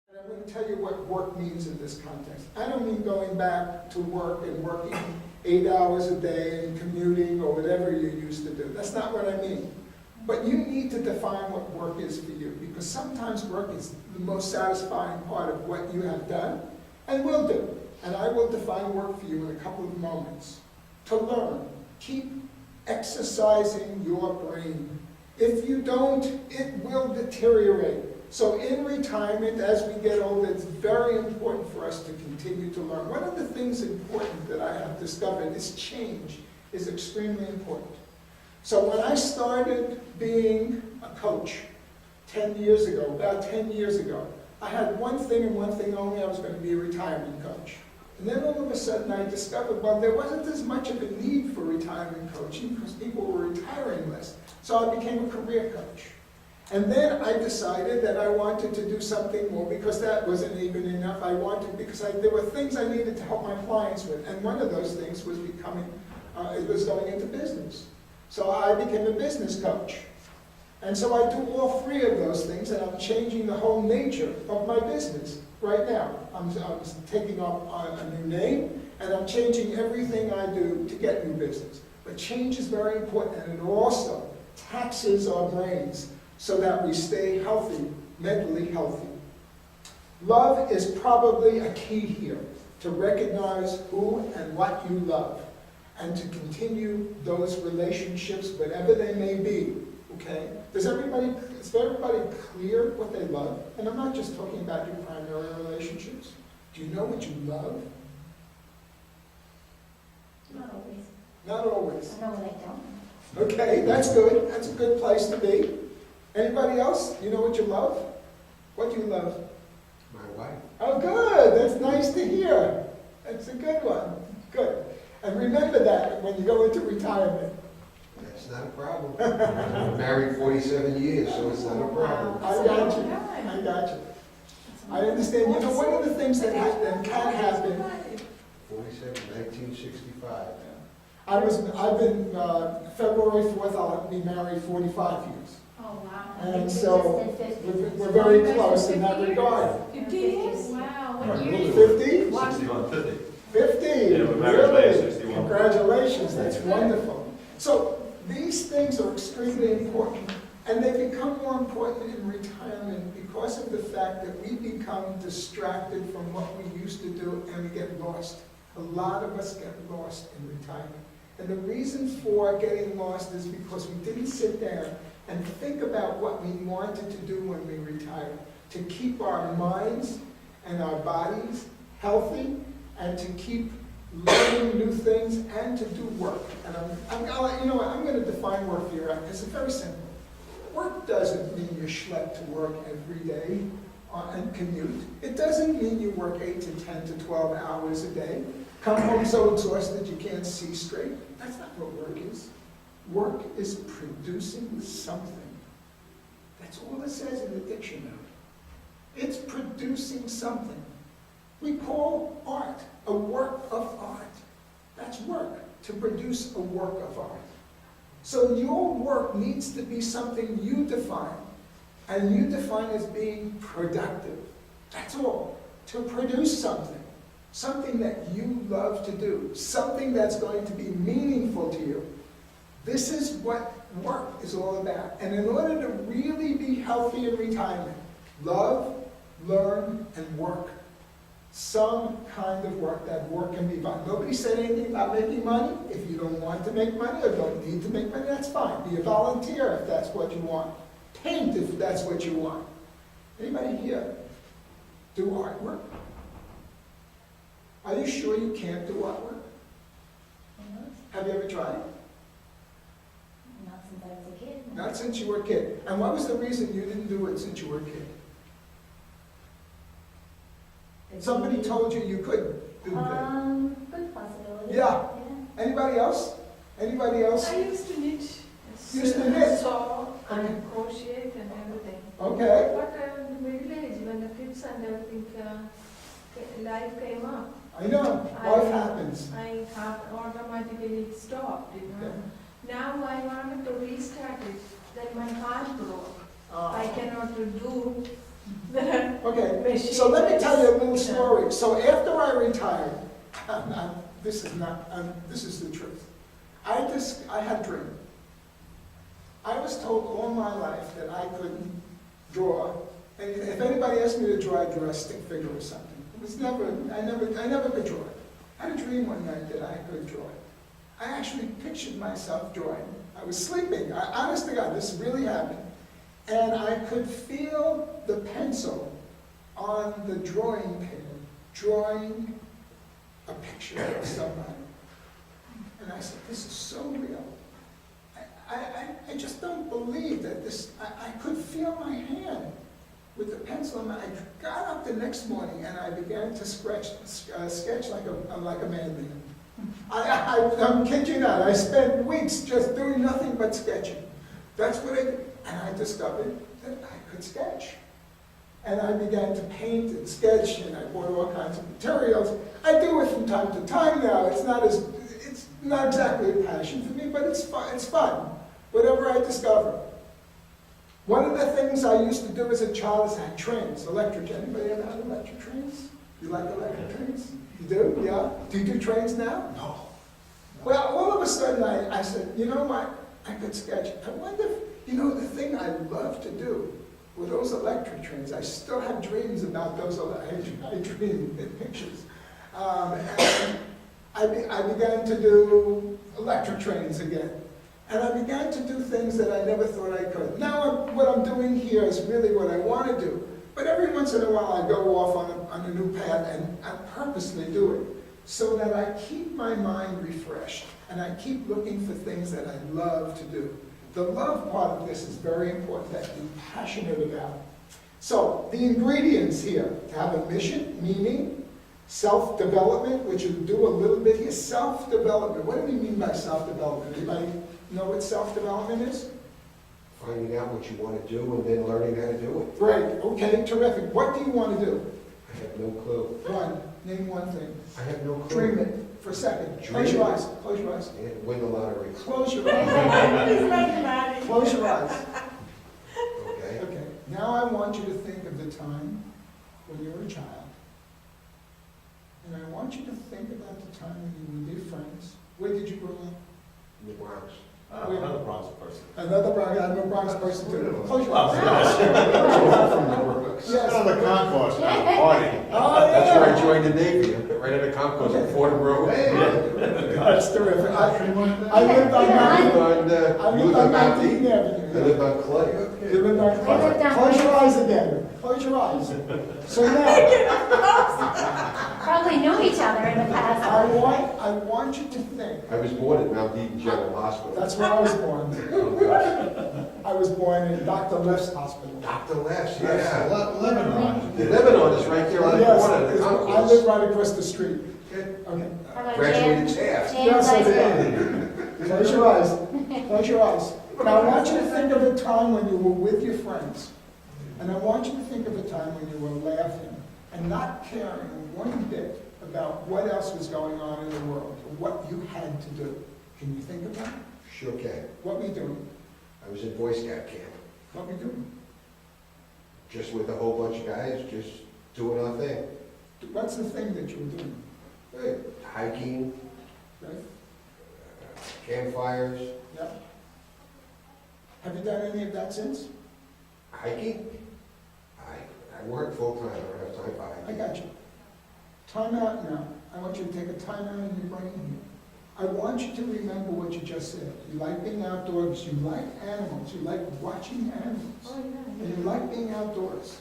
And I'm going to tell you what work means in this context. I don't mean going back to work and working 8 hours a day and commuting or whatever you used to do. That's not what I mean. But you need to define what work is for you, because sometimes work is the most satisfying part of what you have done and will do. And I will define work for you in a couple of moments. To learn, keep exercising your brain. If you don't, it will deteriorate. So in retirement, as we get older, it's very important for us to continue to learn. One of the things important that I have discovered is change is extremely important. So when I started being a coach 10 years ago, about 10 years ago, I had one thing and one thing only: I was going to be a retirement coach. And then all of a sudden I discovered, well, there wasn't as much of a need for retirement coaching because people were retiring less. So I became a career coach. And then I decided that I wanted to do something more, because that wasn't even enough. There were things I needed to help my clients with. And one of those things was going into business. So I became a business coach. And so I do all three of those things, and I'm changing the whole nature of my business right now. I'm taking up a new name, and I'm changing everything I do to get new business. But change is very important, and it also taxes our brains so that we stay healthy, mentally healthy. Love is probably a key here, to recognize who and what you love, and to continue those relationships, whatever they may be, okay? Is everybody clear what they love? And I'm not just talking about your primary relationships. Do you know what you love? Not always. Not always. I know what I don't. Okay, that's good. That's a good place to be. Anybody else? You know what you love? What do you love? My wife. Oh, good. That's nice to hear. That's a good one. Good. And remember that when you go into retirement. That's not a problem. I'm married 47 years, so it's not a problem. I got you. I got you. I understand. You know, one of the things that can happen. 47, 1965. I've been February 4th. I'll be married 45 years. Oh, wow. And so we're very close in that regard. 50 years? Wow. What year? 50? 61, 50. 50. Yeah, we're married today, 61. Congratulations. That's wonderful. So these things are extremely important, and they become more important in retirement because of the fact that we become distracted from what we used to do, and we get lost. A lot of us get lost in retirement. And the reason for getting lost is because we didn't sit down and think about what we wanted to do when we retire, to keep our minds and our bodies healthy, and to keep learning new things, and to do work. And you know what, I'm going to define work for you. It's very simple. Work doesn't mean you schlep to work every day and commute. It doesn't mean you work 8 to 10 to 12 hours a day, come home so exhausted you can't see straight. That's not what work is. Work is producing something. That's all it says in the dictionary. It's producing something. We call art a work of art. That's work, to produce a work of art. So your work needs to be something you define, and you define as being productive. That's all. To produce something. Something that you love to do. Something that's going to be meaningful to you. This is what work is all about. And in order to really be healthy in retirement, love, learn, and work. Some kind of work. That work can be fun. Nobody said anything about making money. If you don't want to make money or don't need to make money, that's fine. Be a volunteer if that's what you want. Paint if that's what you want. Anybody here do artwork? Are you sure you can't do artwork? Have you ever tried? Not since I was a kid. Not since you were a kid. And what was the reason you didn't do it since you were a kid? Somebody told you you couldn't do that. Good possibility. Yeah. Anybody else? Anybody else? I used to knit. Used to knit? Sew and crochet and everything. Okay. But in the middle age, when the kids and everything, life came up. I know. Life happens. I have automatically stopped, you know. Now I wanted to restart it. Then my heart broke. I cannot do Okay, so let me tell you a little story. So after I retired, this is the truth. I had a dream. I was told all my life that I couldn't draw. And if anybody asked me to draw, I'd draw a stick figure or something. I never could draw it. I had a dream one night that I could draw it. I actually pictured myself drawing. I was sleeping. Honest to God, this really happened. And I could feel the pencil on the drawing pad, drawing a picture of somebody. And I said, this is so real. I just don't believe that this, I could feel my hand with the pencil, and I got up the next morning and I began to sketch like a madman. I'm kidding you not, I spent weeks just doing nothing but sketching. That's what I did, and I discovered that I could sketch. And I began to paint and sketch, and I bought all kinds of materials. I do it from time to time now. It's not exactly a passion for me, but it's fun. Whatever I discover. One of the things I used to do as a child is I had trains, electric. Anybody ever had electric trains? You like electric trains? You do? Yeah? Do you do trains now? No. Well, all of a sudden I said, you know what? I could sketch. I wonder if, the thing I love to do were those electric trains. I still have dreams about those. I dream in pictures. And I began to do electric trains again. And I began to do things that I never thought I could. Now what I'm doing here is really what I want to do. But every once in a while I go off on a new path and I purposely do it so that I keep my mind refreshed and I keep looking for things that I love to do. The love part of this is very important, that you're passionate about it. So the ingredients here, to have a mission, meaning, self-development, which you do a little bit here. Self-development, what do we mean by self-development? Anybody know what self-development is? Finding out what you want to do and then learning how to do it. Great, okay, terrific. What do you want to do? I have no clue. Name one thing. I have no clue. Dream it for a second. Close your eyes, close your eyes. And win the lottery. Close your eyes. Close your eyes. Okay. Okay, now I want you to think of the time when you were a child. And I want you to think about the time when you were with your friends. Where did you grow up? In the Bronx. Another Bronx person. Another Bronx, I'm a Bronx person too. Close your Well, eyes. From the Bronx. Yes. On the concourse, party. Oh, That's yeah. where I joined the Navy, right at the concourse on Fordham Road. That's terrific. I lived on You lived on Mount 19th Dean. I Avenue. lived on Clay. You lived on I lived on Close your Clay. eyes again. Close your eyes. So now, Probably knew each other in the past. I want you to think. I was born at Mount Dean General Hospital. That's where I was born. I was born in Dr. Left's hospital. Dr. Les, yeah. Lebanon. Lebanon is right there on the Yes, corner of the I live concourse. right across the street. Okay. How about Graduated Jan? Taft. Jan's Yes, I high school. did. Close your eyes. Close your eyes. Now, I want you to think of a time when you were with your friends. And I want you to think of a time when you were laughing and not caring one bit about what else was going on in the world, or what you had to do. Can you think of that? Sure can. What were you doing? I was in Boy Scout camp, What were you doing? just with a whole bunch of guys, just doing our thing. What's the thing that you were doing? Hey, hiking, Right? campfires, Yeah. Have you done any of that since? hiking. I work full-time, I don't have time for I hiking. got you. Time out now. I want you to take a time out in your brain here. I want you to remember what you just said. You like being outdoors, you like animals, you like watching animals, Oh, yeah. and you like being outdoors.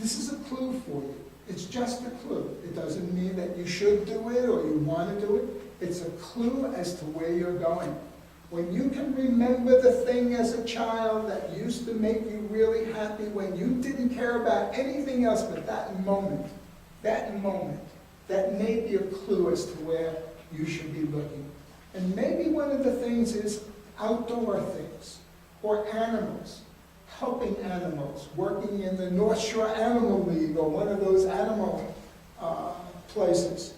This is a clue for you. It's just a clue. It doesn't mean that you should do it or you want to do it. It's a clue as to where you're going. When you can remember the thing as a child that used to make you really happy, when you didn't care about anything else but that moment, that may be a clue as to where you should be looking. And maybe one of the things is outdoor things, or animals, helping animals, working in the North Shore Animal League, or one of those animal places,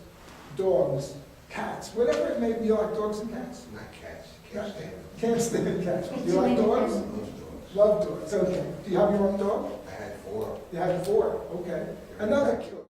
dogs, cats, whatever it may be. You like dogs and cats? Not cats, can't stand them. Can't stand cats. You like dogs? Those dogs. Love dogs, okay. Do you have your own dog? I had 4. You had 4, okay. Another killer.